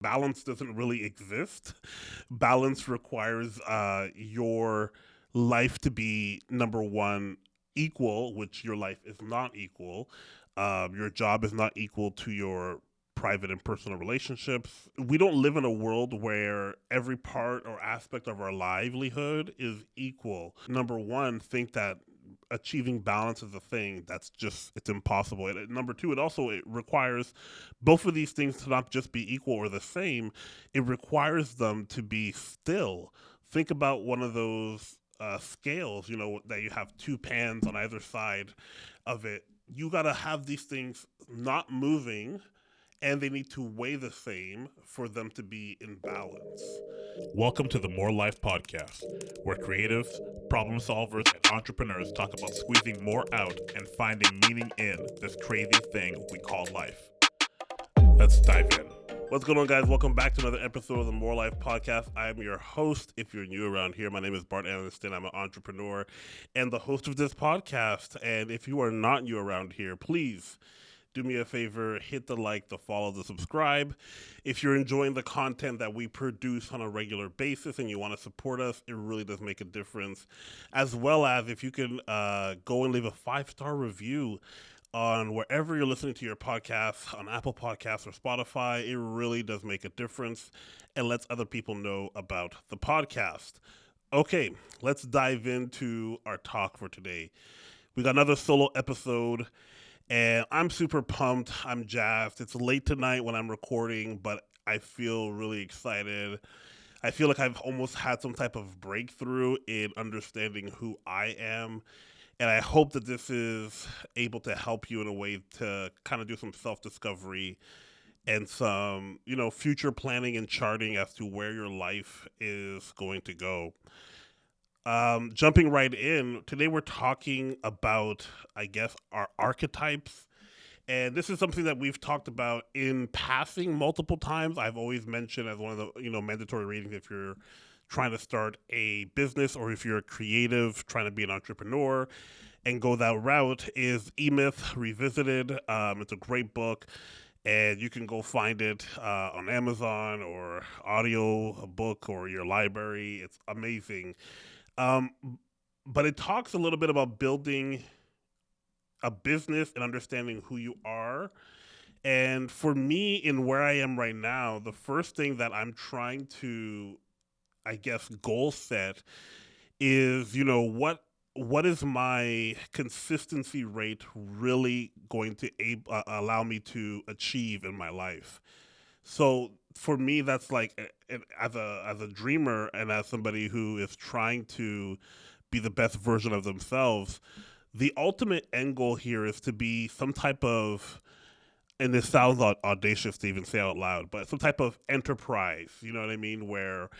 balance doesn't really exist. Balance requires your life to be number one equal, which your life is not equal. Your job is not equal to your private and personal relationships. We don't live in a world where every part or aspect of our livelihood is equal. Number one, think that achieving balance is a thing that's just it's impossible. And number two, it requires both of these things to not just be equal or the same. It requires them to be still. Think about one of those scales, that you have two pans on either side of it. You got to have these things not moving, and they need to weigh the same for them to be in balance. Welcome to the More Life Podcast, where creatives, problem solvers, and entrepreneurs talk about squeezing more out and finding meaning in this crazy thing we call life. Let's dive in. What's going on, guys? Welcome back to another episode of the More Life Podcast. I'm your host. If you're new around here, my name is Bart Anestin. I'm an entrepreneur and the host of this podcast. And if you are not new around here, please do me a favor, hit the like, the follow, the subscribe. If you're enjoying the content that we produce on a regular basis and you want to support us, it really does make a difference. As well as if you can go and leave a 5-star review on wherever you're listening to your podcasts, on Apple Podcasts or Spotify. It really does make a difference and lets other people know about the podcast. Okay, let's dive into our talk for today. We got another solo episode, and I'm super pumped. I'm jazzed. It's late tonight when I'm recording, but I feel really excited. I feel like I've almost had some type of breakthrough in understanding who I am. And I hope that this is able to help you in a way to kind of do some self-discovery and some, future planning and charting as to where your life is going to go. Jumping right in, today we're talking about, I guess, our archetypes. And this is something that we've talked about in passing multiple times. I've always mentioned as one of the, mandatory readings if you're trying to start a business or if you're a creative trying to be an entrepreneur and go that route is E-Myth Revisited. It's a great book, and you can go find it on Amazon or audio book or your library. It's amazing. Um, but it talks a little bit about building a business and understanding who you are. And for me, in where I am right now, the first thing that I'm trying to, I guess, goal set is, what is my consistency rate really going to allow me to achieve in my life? So for me, that's like as a dreamer and as somebody who is trying to be the best version of themselves, the ultimate end goal here is to be some type of, and this sounds audacious to even say out loud, but some type of enterprise, you know what I mean? Where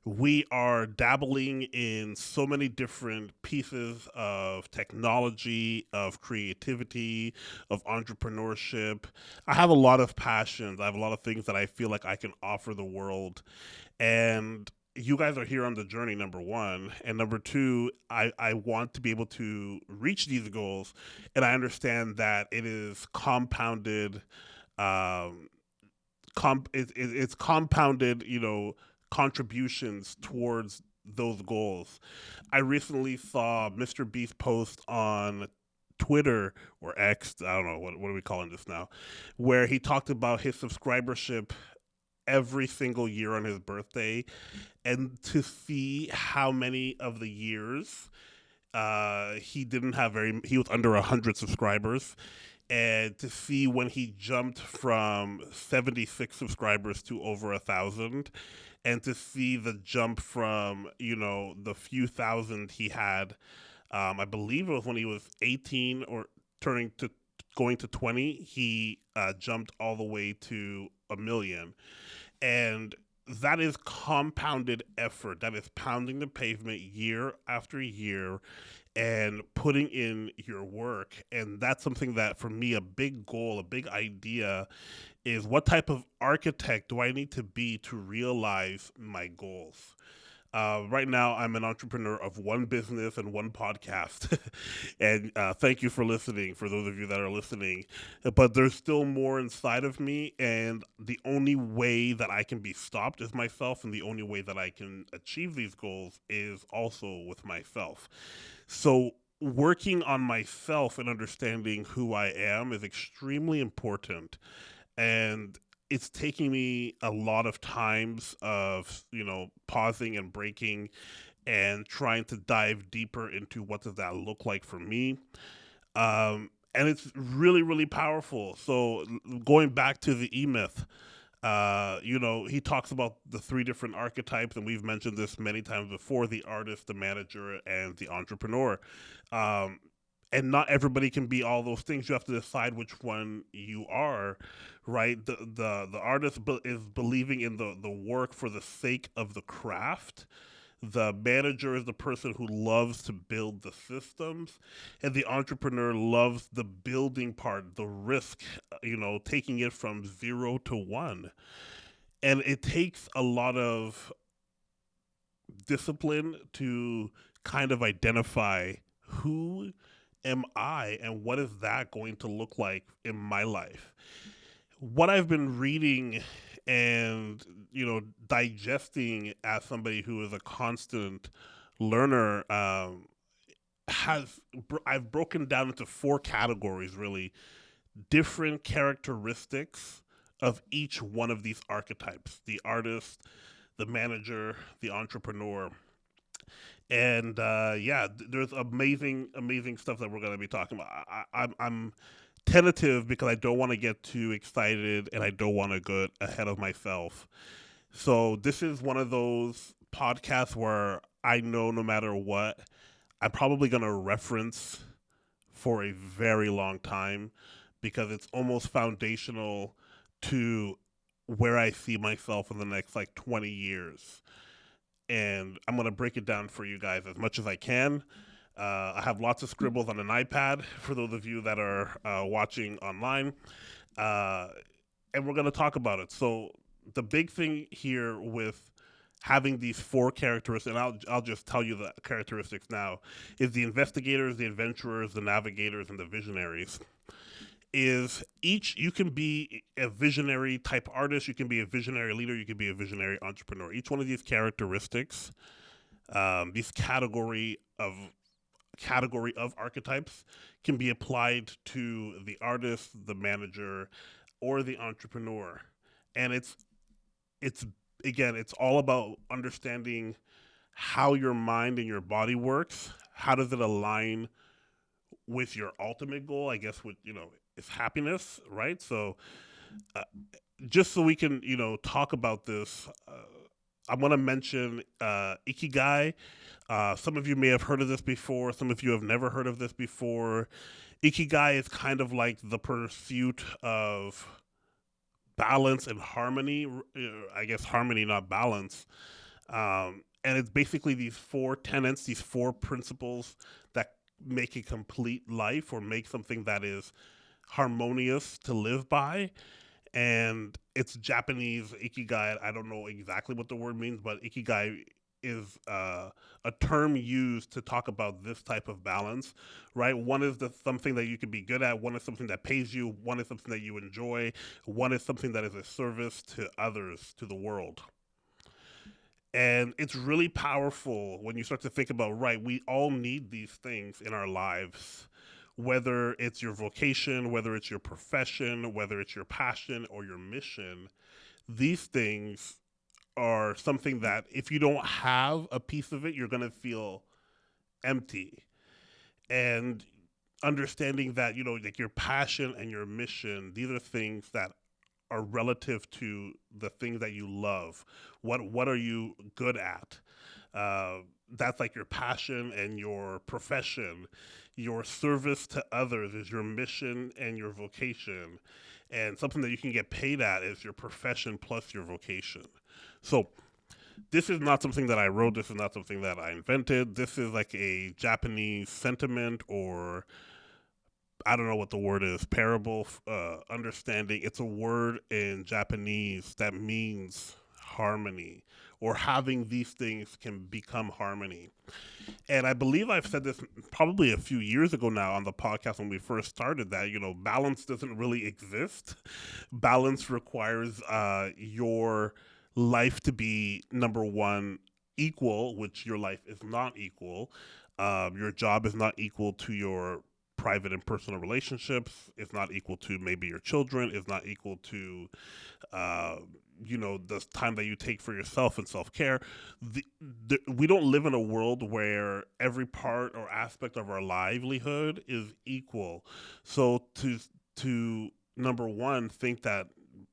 we are dabbling in so many different pieces of technology, of creativity, of entrepreneurship. I have a lot of passions. I have a lot of things that I feel like I can offer the world. And you guys are here on the journey, number one. And number two, I want to be able to reach these goals. And I understand that it is compounded, um, it's compounded, contributions towards those goals. I recently saw Mr. Beast post on Twitter or X, I don't know, what are we calling this now, where he talked about his subscribership every single year on his birthday, and to see how many of the years he was under 100 subscribers, and to see when he jumped from 76 subscribers to over 1,000, and to see the jump from the few thousand he had, I believe it was when he was 18 or turning to going to 20, he jumped all the way to a million. And that is compounded effort. That is pounding the pavement year after year and putting in your work. And that's something that, for me, a big goal, a big idea is what type of architect do I need to be to realize my goals? Right now, I'm an entrepreneur of one business and one podcast. And thank you for listening, for those of you that are listening. But there's still more inside of me, and the only way that I can be stopped is myself, and the only way that I can achieve these goals is also with myself. So, working on myself and understanding who I am is extremely important. And it's taking me a lot of times of pausing and breaking and trying to dive deeper into what does that look like for me. And it's really really powerful. So going back to the e-myth, he talks about the three different archetypes, and we've mentioned this many times before: the artist, the manager, and the entrepreneur. Um, and not everybody can be all those things. You have to decide which one you are, right? The artist is believing in the work for the sake of the craft. The manager is the person who loves to build the systems, and the entrepreneur loves the building part, the risk, taking it from 0 to 1. And it takes a lot of discipline to kind of identify who am I and what is that going to look like in my life. What I've been reading and digesting as somebody who is a constant learner, has I've broken down into four categories, really different characteristics of each one of these archetypes: the artist, the manager, the entrepreneur. And yeah, there's amazing stuff that we're going to be talking about. I'm tentative because I don't want to get too excited and I don't want to get ahead of myself. So this is one of those podcasts where I know no matter what, I'm probably going to reference for a very long time because it's almost foundational to where I see myself in the next like 20 years. And I'm going to break it down for you guys as much as I can. I have lots of scribbles on an iPad for those of you that are watching online. Uh, and we're going to talk about it. So, the big thing here with having these four characteristics, and I'll just tell you the characteristics now, is the investigators, the adventurers, the navigators, and the visionaries. Is each You can be a visionary type artist, you can be a visionary leader, you can be a visionary entrepreneur. Each one of these characteristics, these category of archetypes, can be applied to the artist, the manager, or the entrepreneur. And it's again, it's all about understanding how your mind and your body works. How does it align with your ultimate goal? I guess with is happiness, right? So uh, just so we can talk about this, I want to mention ikigai. Some of you may have heard of this before. Some of you have never heard of this before. Ikigai is kind of like the pursuit of balance and harmony. I guess harmony, not balance. And it's basically these four tenets, these four principles that make a complete life or make something that is harmonious to live by. And it's Japanese ikigai. I don't know exactly what the word means, but ikigai is a term used to talk about this type of balance, right? One is something that you can be good at. One is something that pays you. One is something that you enjoy. One is something that is a service to others, to the world. And it's really powerful when you start to think about, right, we all need these things in our lives, whether it's your vocation, whether it's your profession, whether it's your passion or your mission. These things are something that if you don't have a piece of it, you're going to feel empty. And understanding that, like your passion and your mission, these are things that are relative to the things that you love. What are you good at? That's like your passion and your profession. Your service to others is your mission and your vocation. And something that you can get paid at is your profession plus your vocation. So this is not something that I wrote. This is not something that I invented. This is like a Japanese sentiment, or I don't know what the word is, parable, understanding. It's a word in Japanese that means harmony or having these things can become harmony. And I believe I've said this probably a few years ago now on the podcast when we first started that, balance doesn't really exist. Balance requires your life to be, number one, equal, which your life is not equal. Your job is not equal to your private and personal relationships. It's not equal to maybe your children. It's not equal to uh, the time that you take for yourself and self-care. We don't live in a world where every part or aspect of our livelihood is equal. So to number one, think that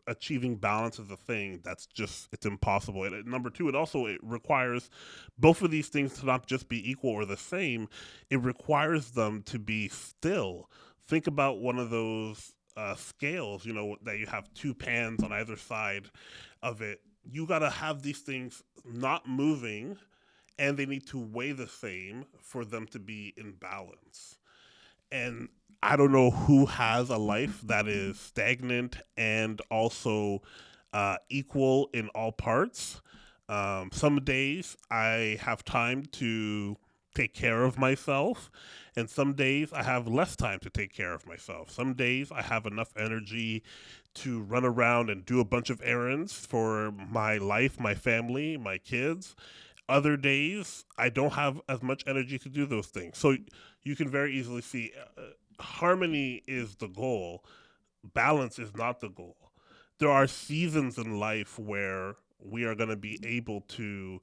achieving balance is a thing, it's impossible. And number two, it requires both of these things to not just be equal or the same. It requires them to be still. Think about one of those scales, that you have two pans on either side of it. You got to have these things not moving, and they need to weigh the same for them to be in balance. And I don't know who has a life that is stagnant and also equal in all parts. Some days I have time to take care of myself, and some days I have less time to take care of myself. Some days I have enough energy to run around and do a bunch of errands for my life, my family, my kids. Other days I don't have as much energy to do those things. So you can very easily see harmony is the goal, balance is not the goal. There are seasons in life where we are going to be able to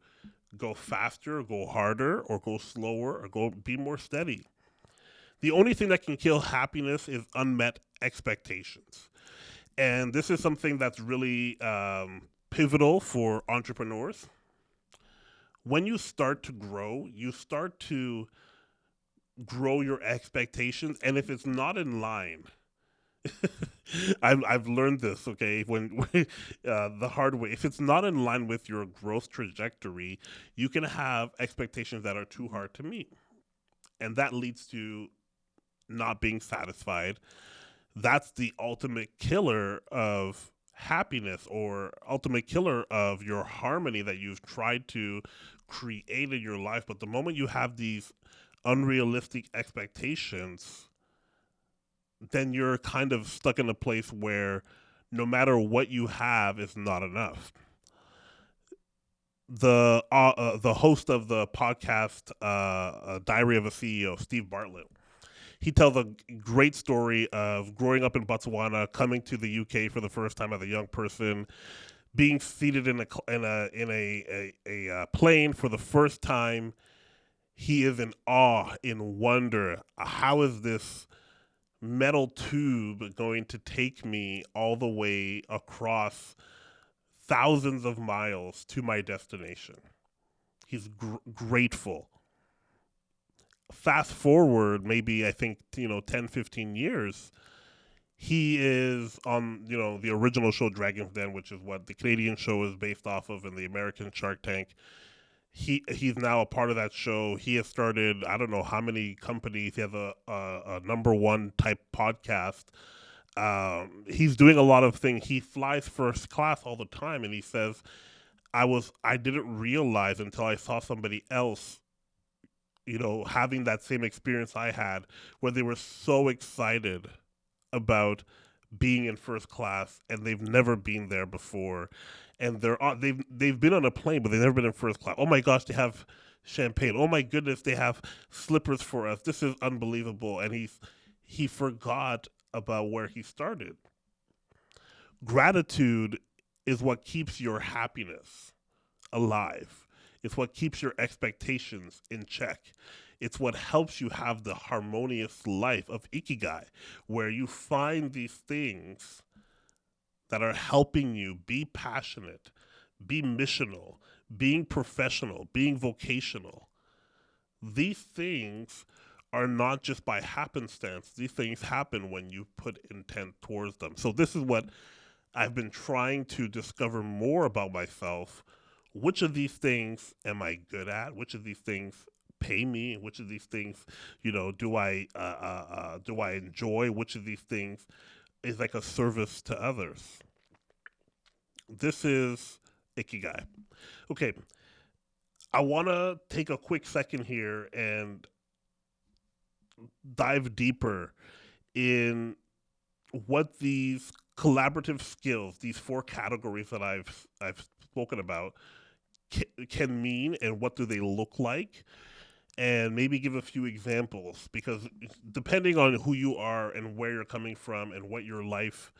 go faster, go harder, or go slower, or go be more steady. The only thing that can kill happiness is unmet expectations. And this is something that's really pivotal for entrepreneurs. When you start to grow, you start to grow your expectations. And if it's not in line, I've learned this, okay, when the hard way. If it's not in line with your growth trajectory, you can have expectations that are too hard to meet. And that leads to not being satisfied. That's the ultimate killer of happiness, or ultimate killer of your harmony that you've tried to create in your life. But the moment you have these unrealistic expectations, then you're kind of stuck in a place where no matter what you have is not enough. The host of the podcast Diary of a CEO, Steve Bartlett, he tells a great story of growing up in Botswana, coming to the UK for the first time as a young person, being seated in a plane for the first time. He is in awe, in wonder. How is this metal tube going to take me all the way across thousands of miles to my destination? He's grateful. Fast forward maybe, I think, 10, 15 years, he is on, the original show Dragon's Den, which is what the Canadian show is based off of, and the American Shark Tank. He's now a part of that show. He has started, I don't know how many companies. He has a number one type podcast. He's doing a lot of things. He flies first class all the time, and he says, I didn't realize until I saw somebody else, having that same experience I had, where they were so excited about being in first class, and they've never been there before, and they've been on a plane, but they've never been in first class. Oh my gosh, they have champagne. Oh my goodness, they have slippers for us. This is unbelievable. And he forgot about where he started. Gratitude is what keeps your happiness alive. It's what keeps your expectations in check. It's what helps you have the harmonious life of ikigai, where you find these things that are helping you be passionate, be missional, being professional, being vocational. These things are not just by happenstance. These things happen when you put intent towards them. So this is what I've been trying to discover more about myself. Which of these things am I good at? Which of these things pay me? Which of these things, do I enjoy? Which of these things is like a service to others? This is Ikigai. Okay, I want to take a quick second here and dive deeper in what these collaborative skills, these four categories that I've spoken about, can mean, and what do they look like, and maybe give a few examples, because depending on who you are and where you're coming from and what your life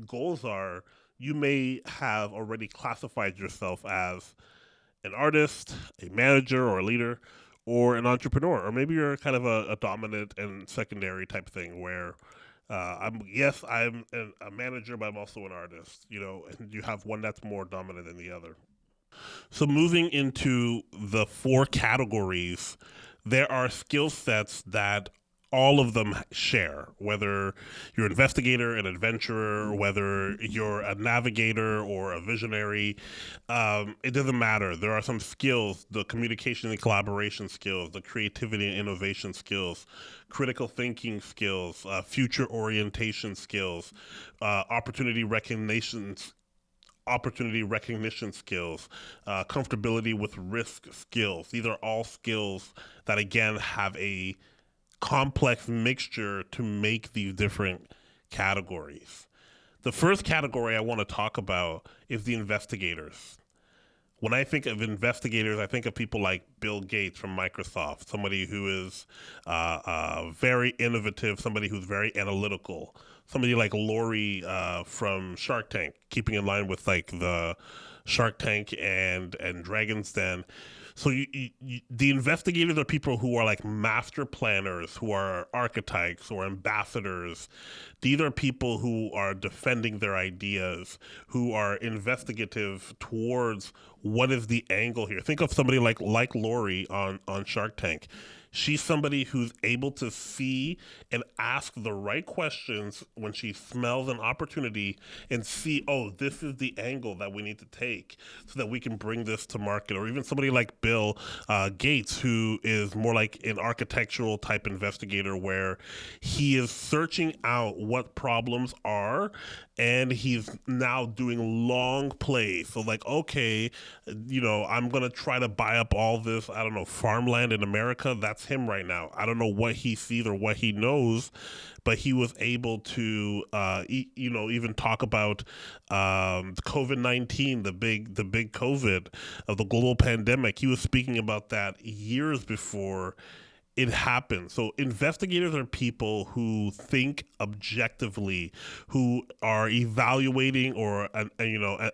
goals are, you may have already classified yourself as an artist, a manager or a leader, or an entrepreneur, or maybe you're kind of a dominant and secondary type thing where I'm a manager, but I'm also an artist, and you have one that's more dominant than the other. So moving into the four categories, there are skill sets that all of them share, whether you're an investigator, an adventurer, whether you're a navigator or a visionary, it doesn't matter. There are some skills, the communication and collaboration skills, the creativity and innovation skills, critical thinking skills, future orientation skills, opportunity recognition skills, comfortability with risk skills. These are all skills that, again, have a complex mixture to make these different categories. The first category I want to talk about is the investigators. When I think of investigators, I think of people like Bill Gates from Microsoft, somebody who is very innovative, somebody who's very analytical, somebody like Lori from Shark Tank, keeping in line with like the Shark Tank and Dragon's Den. So the investigators are people who are like master planners, who are archetypes or ambassadors. These are people who are defending their ideas, who are investigative towards what is the angle here. Think of somebody like Lori on Shark Tank. She's somebody who's able to see and ask the right questions when she smells an opportunity and see, oh, this is the angle that we need to take so that we can bring this to market. Or even somebody like Bill Gates, who is more like an architectural type investigator where he is searching out what problems are, and he's now doing long plays. So like, okay, I'm going to try to buy up all this, I don't know, farmland in America. That's him right now. I don't know what he sees or what he knows, but he was able to, even talk about COVID-19, the big COVID of the global pandemic. He was speaking about that years before it happens. So investigators are people who think objectively, who are evaluating or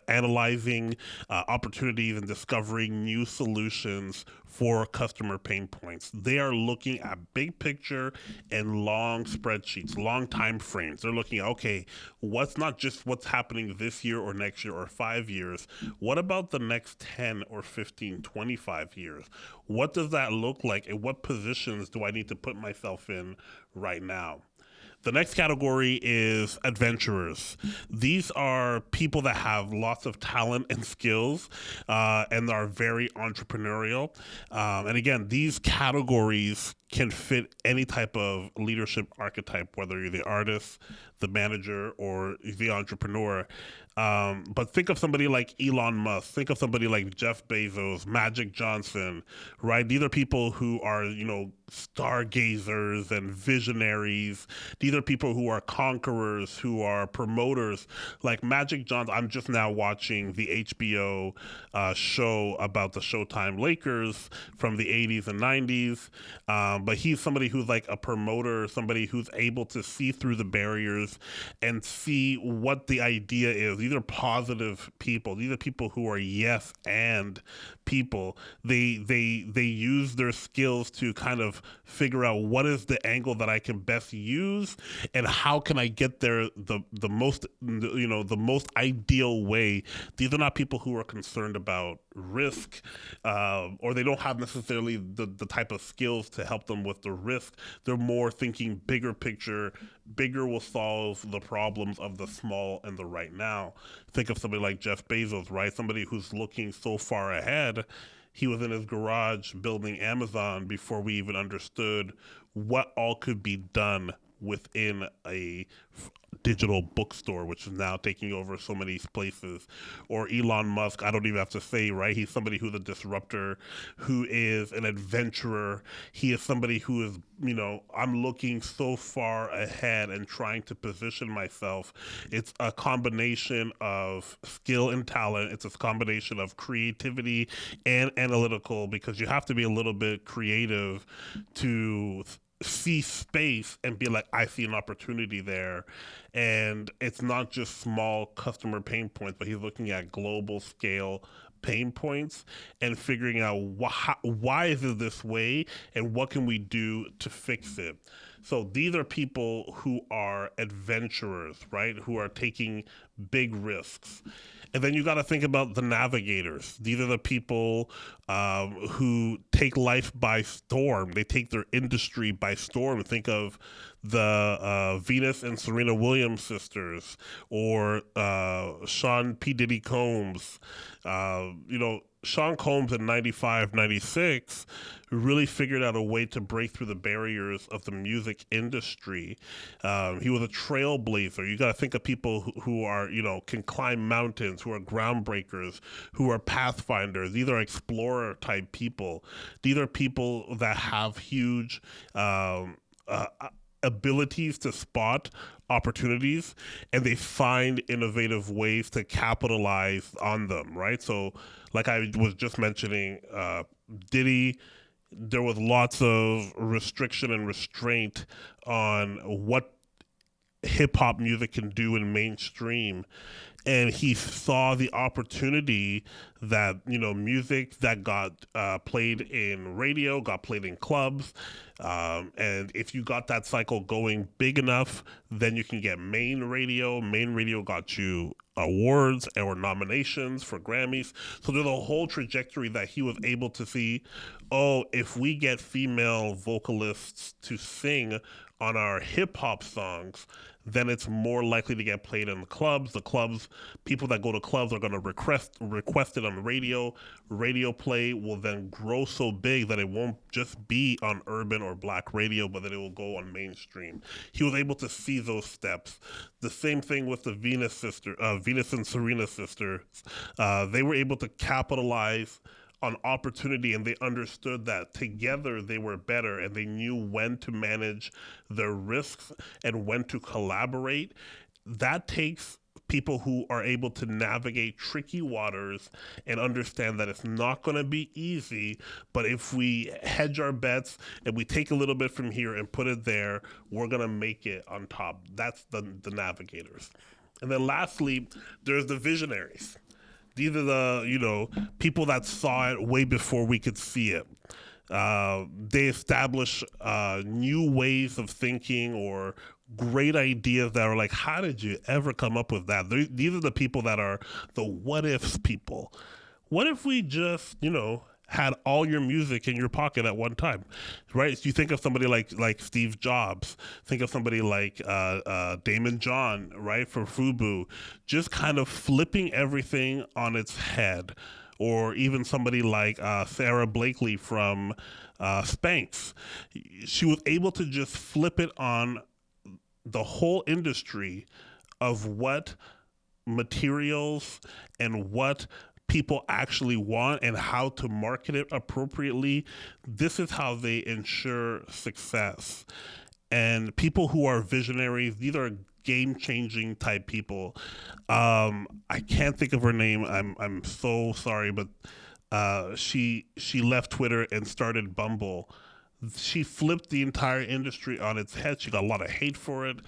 analyzing opportunities and discovering new solutions for customer pain points. They are looking at big picture and long spreadsheets, long time frames. They're looking at, okay, what's not just what's happening this year or next year or 5 years. What about the next 10 or 15, 25 years? What does that look like, and what positions do I need to put myself in right now? The next category is adventurers. These are people that have lots of talent and skills and are very entrepreneurial. And again, these categories can fit any type of leadership archetype, whether you're the artist, the manager, or the entrepreneur. But think of somebody like Elon Musk. Think of somebody like Jeff Bezos, Magic Johnson, right? These are people who are, stargazers and visionaries. These are people who are conquerors, who are promoters. Like Magic Johnson, I'm just now watching the HBO show about the Showtime Lakers from the 80s and 90s. But he's somebody who's like a promoter, somebody who's able to see through the barriers and see what the idea is. These are positive people. These are people who are yes and people. They use their skills to kind of figure out what is the angle that I can best use and how can I get there the most ideal way. These are not people who are concerned about risk, or they don't have necessarily the type of skills to help them with the risk. They're more thinking bigger picture. Bigger will solve the problems of the small and the right now. Think of somebody like Jeff Bezos, right? Somebody who's looking so far ahead. He was in his garage building Amazon before we even understood what all could be done within a digital bookstore, which is now taking over so many places. Or Elon Musk, I don't even have to say, right? He's somebody who's a disruptor, who is an adventurer. He is somebody who is, I'm looking so far ahead and trying to position myself. It's a combination of skill and talent. It's a combination of creativity and analytical, because you have to be a little bit creative to see space and be like, I see an opportunity there. And it's not just small customer pain points, but he's looking at global scale pain points and figuring out why is it this way and what can we do to fix it. So these are people who are adventurers, right? Who are taking big risks. And then you got to think about the navigators. These are the people who take life by storm. They take their industry by storm. Think of the Venus and Serena Williams sisters, or Sean P. Diddy Combs. Sean Combs in 95, 96 really figured out a way to break through the barriers of the music industry. He was a trailblazer. You got to think of people who are, can climb mountains, who are groundbreakers, who are pathfinders. These are explorer type people. These are people that have huge abilities to spot opportunities, and they find innovative ways to capitalize on them, right? So like I was just mentioning, Diddy, there was lots of restriction and restraint on what hip-hop music can do in mainstream, and he saw the opportunity that music that got played in radio got played in clubs, and if you got that cycle going big enough, then you can get main radio. Main radio got you awards or nominations for Grammys. So there's a whole trajectory that he was able to see. Oh, if we get female vocalists to sing on our hip hop songs, then it's more likely to get played in the clubs. The clubs, people that go to clubs are going to request it on radio. Radio play will then grow so big that it won't just be on urban or black radio, but that it will go on mainstream. He was able to see those steps. The same thing with the Venus and Serena sisters. They were able to capitalize on opportunity, and they understood that together they were better, and they knew when to manage their risks and when to collaborate. That takes people who are able to navigate tricky waters and understand that it's not going to be easy, but if we hedge our bets and we take a little bit from here and put it there, we're going to make it on top. That's the navigators. And then lastly, there's the visionaries. These are the, people that saw it way before we could see it. They establish new ways of thinking or great ideas that are like, how did you ever come up with that? These are the people that are the what ifs people. What if we just, had all your music in your pocket at one time, right? So you think of somebody like Steve Jobs, think of somebody like Damon John, right, for FUBU, just kind of flipping everything on its head. Or even somebody like Sarah Blakely from Spanx. She was able to just flip it on the whole industry of what materials and what people actually want and how to market it appropriately. This is how they ensure success. And people who are visionaries, these are game-changing type people. I can't think of her name. I'm so sorry, but she left Twitter and started Bumble. She flipped the entire industry on its head. She got a lot of hate for it.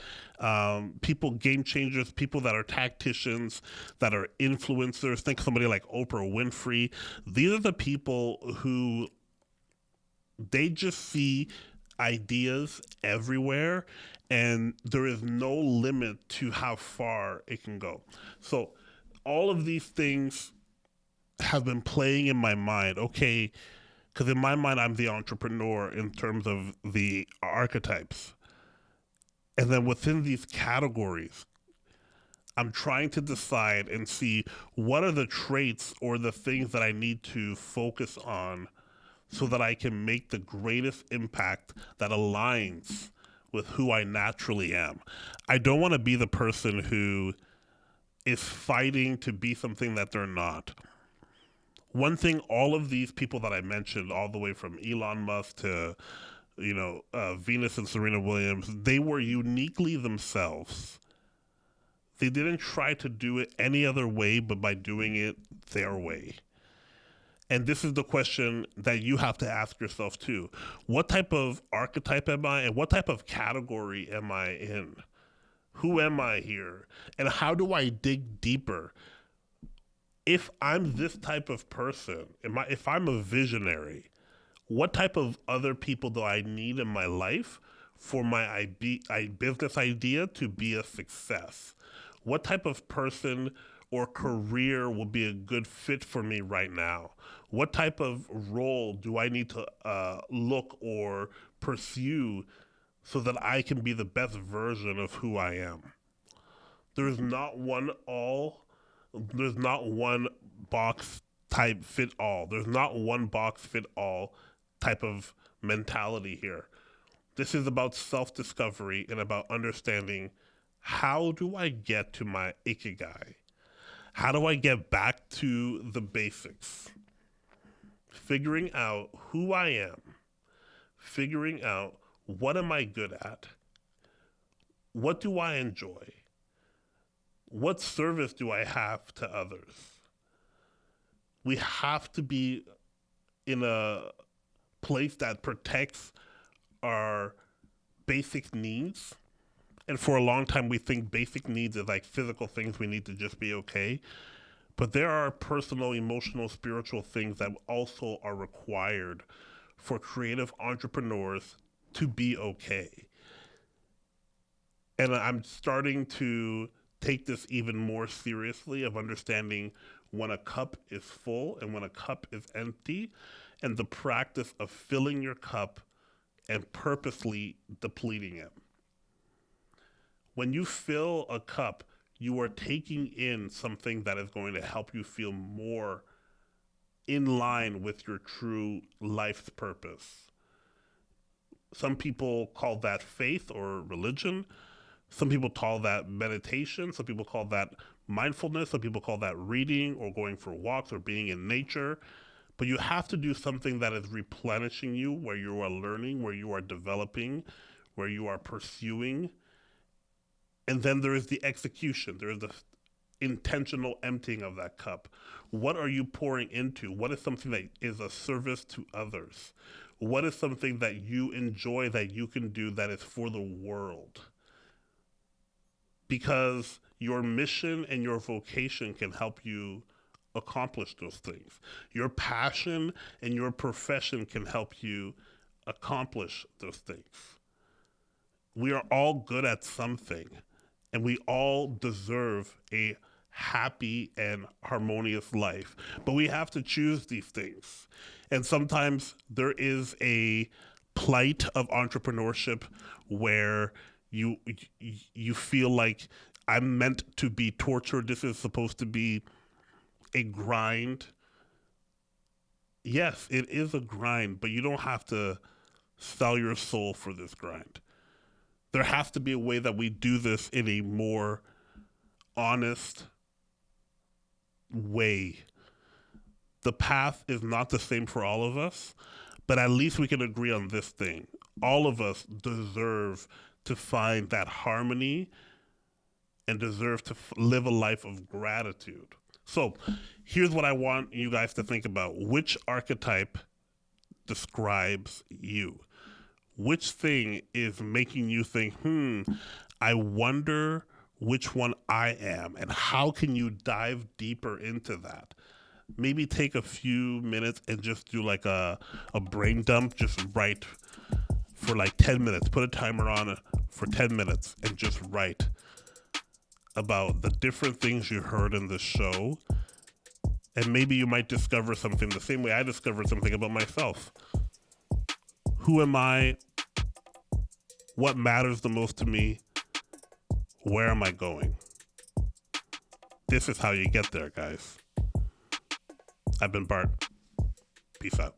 People, game changers, people that are tacticians, that are influencers. Think somebody like Oprah Winfrey. These are the people who they just see ideas everywhere, and there is no limit to how far it can go. So all of these things have been playing in my mind. Okay, because in my mind, I'm the entrepreneur in terms of the archetypes. And then within these categories, I'm trying to decide and see what are the traits or the things that I need to focus on so that I can make the greatest impact that aligns with who I naturally am. I don't want to be the person who is fighting to be something that they're not. One thing all of these people that I mentioned, all the way from Elon Musk to, Venus and Serena Williams, they were uniquely themselves. They didn't try to do it any other way but by doing it their way. And this is the question that you have to ask yourself too. What type of archetype am I, and what type of category am I in? Who am I here? And how do I dig deeper? If I'm this type of person, if I'm a visionary, what type of other people do I need in my life for my business idea to be a success? What type of person or career will be a good fit for me right now? What type of role do I need to look or pursue so that I can be the best version of who I am? There's not one box type fit all. There's not one box fit all type of mentality here. This is about self-discovery and about understanding, how do I get to my ikigai? How do I get back to the basics? Figuring out who I am, figuring out what am I good at, what do I enjoy, what service do I have to others. We have to be in a place that protects our basic needs. And for a long time, we think basic needs is like physical things we need to just be okay. But there are personal, emotional, spiritual things that also are required for creative entrepreneurs to be okay. And I'm starting to take this even more seriously, of understanding when a cup is full and when a cup is empty, and the practice of filling your cup and purposely depleting it. When you fill a cup, you are taking in something that is going to help you feel more in line with your true life's purpose. Some people call that faith or religion. Some people call that meditation. Some people call that mindfulness. Some people call that reading or going for walks or being in nature. But you have to do something that is replenishing you, where you are learning, where you are developing, where you are pursuing. And then there is the execution. There is the intentional emptying of that cup. What are you pouring into? What is something that is a service to others? What is something that you enjoy that you can do that is for the world? Because your mission and your vocation can help you accomplish those things. Your passion and your profession can help you accomplish those things. We are all good at something, and we all deserve a happy and harmonious life. But we have to choose these things. And sometimes there is a plight of entrepreneurship where you feel like, I'm meant to be tortured. This is supposed to be a grind. Yes, it is a grind, but you don't have to sell your soul for this grind. There has to be a way that we do this in a more honest way. The path is not the same for all of us, but at least we can agree on this thing. All of us deserve to find that harmony and deserve to live a life of gratitude. So here's what I want you guys to think about. Which archetype describes you? Which thing is making you think, I wonder which one I am, and how can you dive deeper into that? Maybe take a few minutes and just do like a brain dump, just write for like 10 minutes. Put a timer on it for 10 minutes and just write about the different things you heard in this show. And maybe you might discover something the same way I discovered something about myself. Who am I? What matters the most to me? Where am I going? This is how you get there, guys. I've been Bart. Peace out.